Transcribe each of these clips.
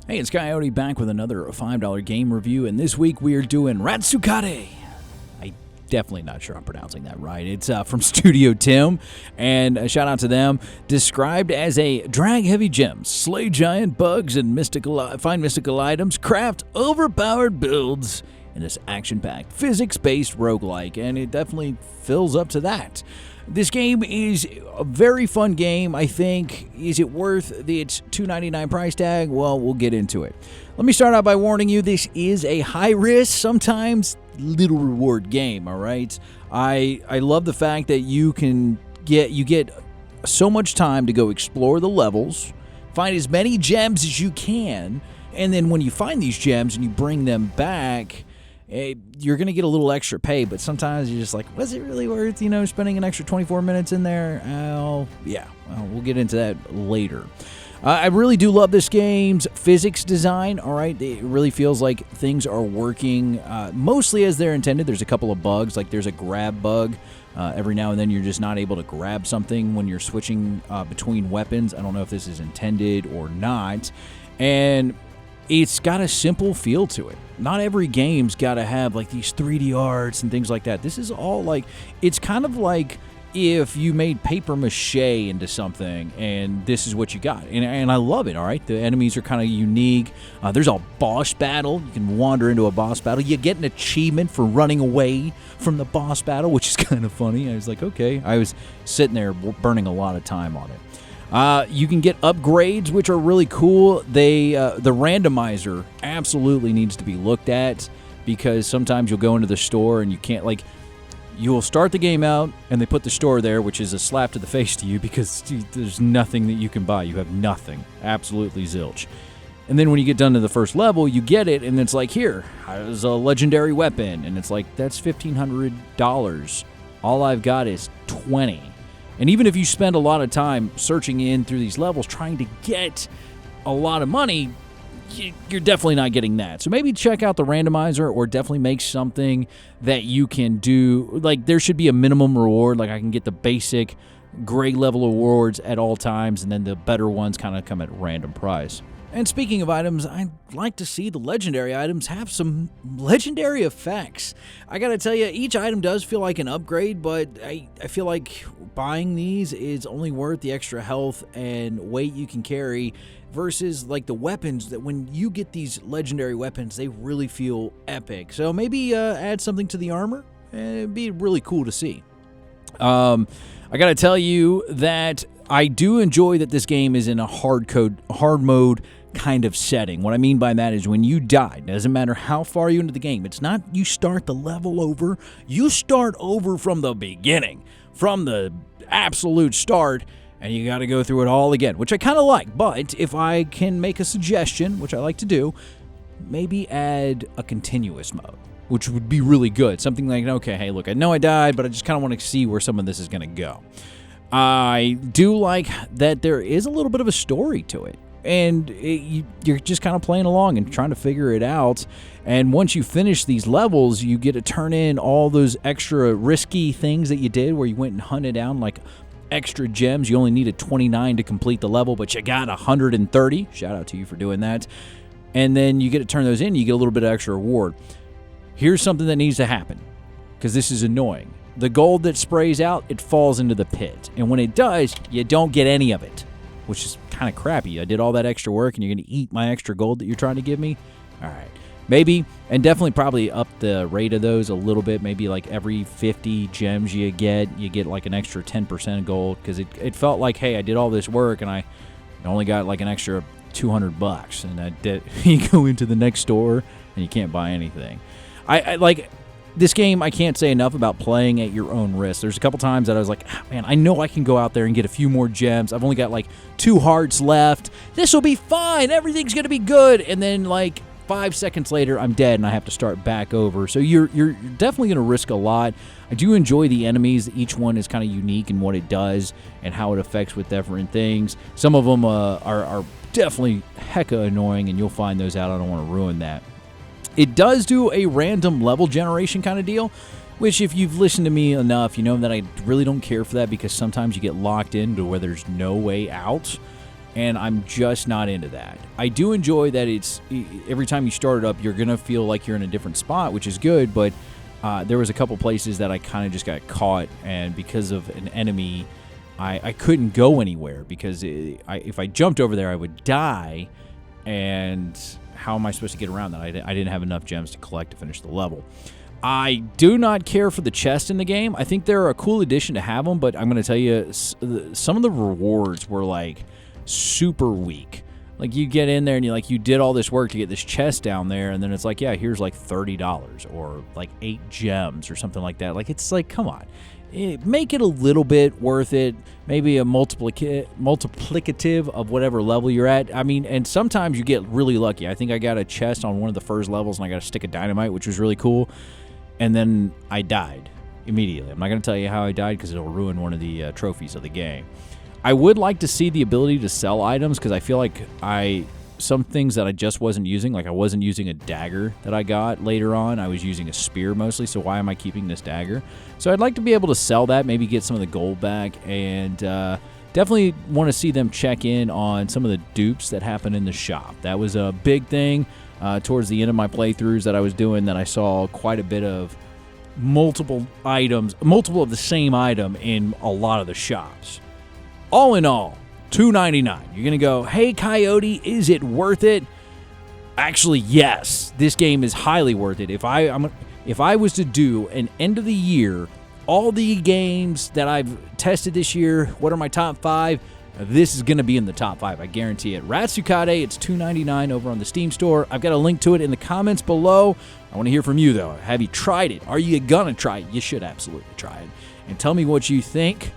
Hey, it's Coyote back with another $5 game review, and this week we are doing Ratsukade. I'm definitely not sure I'm pronouncing that right. It's from Studio Tim, and a shout out to them. Described as a drag-heavy gem, slay giant bugs and find mystical items, craft overpowered builds in this action-packed, physics-based roguelike, and it definitely fills up to that. This game is a very fun game, I think. Is it worth its $2.99 price tag? Well, we'll get into it. Let me start out by warning you, this is a high-risk, sometimes little reward game, all right? I love the fact that you get so much time to go explore the levels, find as many gems as you can, and then when you find these gems and you bring them back, you're going to get a little extra pay, but sometimes you're just like, was it really worth, spending an extra 24 minutes in there? We'll get into that later. I really do love this game's physics design, all right? It really feels like things are working mostly as they're intended. There's a couple of bugs, like there's a grab bug. Every now and then you're just not able to grab something when you're switching between weapons. I don't know if this is intended or not. And it's got a simple feel to it. Not every game's got to have like these 3D arts and things like that. This is all like, it's kind of like if you made papier-mâché into something and this is what you got. And I love it, all right? The enemies are kind of unique. There's a boss battle. You can wander into a boss battle. You get an achievement for running away from the boss battle, which is kind of funny. I was like, okay. I was sitting there burning a lot of time on it. You can get upgrades, which are really cool. The randomizer absolutely needs to be looked at because sometimes you'll go into the store and you can't, you will start the game out and they put the store there, which is a slap to the face to you because there's nothing that you can buy. You have nothing. Absolutely zilch. And then when you get done to the first level, you get it and it's like, here's a legendary weapon. And it's like, that's $1,500. All I've got is $20. And even if you spend a lot of time searching in through these levels trying to get a lot of money, you're definitely not getting that. So maybe check out the randomizer or definitely make something that you can do. Like there should be a minimum reward. Like I can get the basic gray level awards at all times and then the better ones kind of come at random price. And speaking of items, I'd like to see the legendary items have some legendary effects. I gotta tell you, each item does feel like an upgrade, but I feel like buying these is only worth the extra health and weight you can carry versus like the weapons that when you get these legendary weapons, they really feel epic. So maybe add something to the armor. It'd be really cool to see. I gotta tell you that I do enjoy that this game is in a hard mode kind of setting. What I mean by that is when you die, it doesn't matter how far you into the game, it's not you start the level over, you start over from the beginning, from the absolute start, and you got to go through it all again, which I kind of like. But if I can make a suggestion, which I like to do, maybe add a continuous mode, which would be really good. Something like, okay, hey, look, I know I died, but I just kind of want to see where some of this is going to go. I do like that there is a little bit of a story to it. And you're just kind of playing along and trying to figure it out. And once you finish these levels, you get to turn in all those extra risky things that you did where you went and hunted down like extra gems. You only needed 29 to complete the level, but you got 130. Shout out to you for doing that. And then you get to turn those in. You get a little bit of extra reward. Here's something that needs to happen because this is annoying. The gold that sprays out, it falls into the pit. And when it does, you don't get any of it, which is kind of crappy. I did all that extra work and you're going to eat my extra gold that you're trying to give me? All right. Maybe, and definitely probably up the rate of those a little bit. Maybe like every 50 gems you get like an extra 10% gold because it felt like, hey, I did all this work and I only got like an extra $200. And you go into the next store and you can't buy anything. I like this game, I can't say enough about playing at your own risk. There's a couple times that I was like, man, I know I can go out there and get a few more gems. I've only got like 2 hearts left. This will be fine. Everything's going to be good. And then like 5 seconds later, I'm dead and I have to start back over. So you're definitely going to risk a lot. I do enjoy the enemies. Each one is kind of unique in what it does and how it affects with different things. Some of them are definitely hecka annoying, and you'll find those out. I don't want to ruin that. It does do a random level generation kind of deal, which if you've listened to me enough, you know that I really don't care for that because sometimes you get locked into where there's no way out. and I'm just not into that. I do enjoy that it's every time you start it up, you're going to feel like you're in a different spot, which is good, but there was a couple places that I kind of just got caught, and because of an enemy, I couldn't go anywhere because if I jumped over there, I would die, and how am I supposed to get around that? I didn't have enough gems to collect to finish the level. I do not care for the chest in the game. I think they're a cool addition to have them, but I'm going to tell you, some of the rewards were like super weak. Like you get in there and you did all this work to get this chest down there, and then it's like, yeah, here's like $30 or like 8 gems or something like that. Like it's like, come on. Make it a little bit worth it, maybe a multiplicative of whatever level you're at. I mean, and sometimes you get really lucky. I think I got a chest on one of the first levels, and I got a stick of dynamite, which was really cool, and then I died immediately. I'm not going to tell you how I died because it'll ruin one of the trophies of the game. I would like to see the ability to sell items because I feel like some things that I just wasn't using, like I wasn't using a dagger that I got later on. I was using a spear mostly, so why am I keeping this dagger? So I'd like to be able to sell that, maybe get some of the gold back, and definitely want to see them check in on some of the dupes that happen in the shop. That was a big thing towards the end of my playthroughs that I was doing, that I saw quite a bit of multiple of the same item in a lot of the shops. All in all, $2.99. You're going to go, hey, Coyote, is it worth it? Actually, yes. This game is highly worth it. If I was to do an end of the year, all the games that I've tested this year, what are my top 5? This is going to be in the top 5. I guarantee it. Ratsukade, it's $2.99 over on the Steam store. I've got a link to it in the comments below. I want to hear from you, though. Have you tried it? Are you going to try it? You should absolutely try it. And tell me what you think.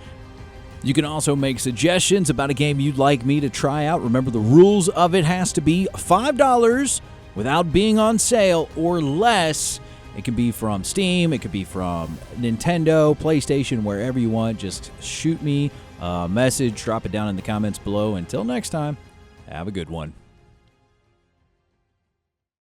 You can also make suggestions about a game you'd like me to try out. Remember, the rules of it has to be $5 without being on sale or less. It can be from Steam. It could be from Nintendo, PlayStation, wherever you want. Just shoot me a message. Drop it down in the comments below. Until next time, have a good one.